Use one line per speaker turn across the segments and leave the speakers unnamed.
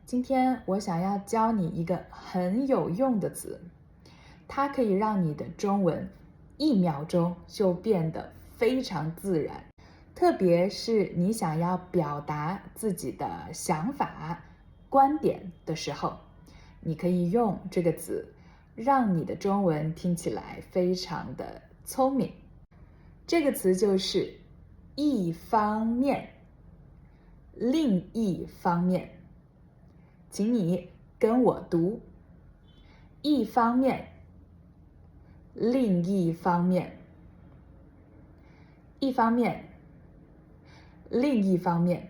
今天我想要教你一个很有用的词，它可以让你的中文1秒钟就变得非常自然，特别是你想要表达自己的想法、观点的时候，你可以用这个词，让你的中文听起来非常的聪明。这个词就是一方面，另一方面。请你跟我读，一方面，另一方面，一方面，另一方面。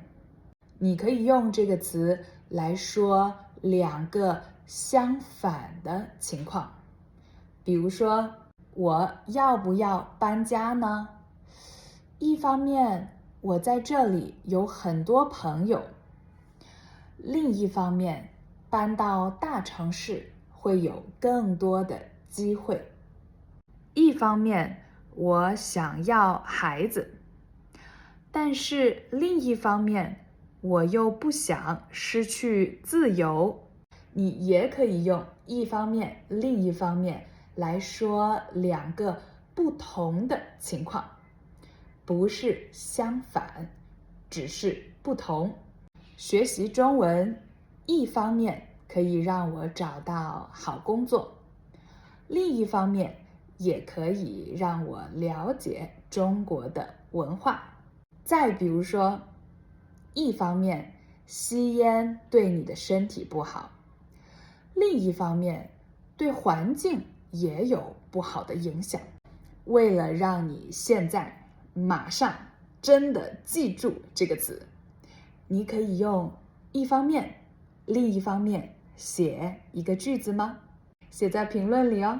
你可以用这个词来说2个相反的情况，比如说，我要不要搬家呢？一方面，我在这里有很多朋友。另一方面，搬到大城市会有更多的机会。一方面，我想要孩子，但是另一方面，我又不想失去自由。你也可以用一方面、另一方面来说2个不同的情况，不是相反，只是不同。学习中文，一方面可以让我找到好工作，另一方面也可以让我了解中国的文化。再比如说，一方面吸烟对你的身体不好，另一方面对环境也有不好的影响。为了让你现在马上真的记住这个词，你可以用一方面、另一方面写一个句子吗？写在评论里哦。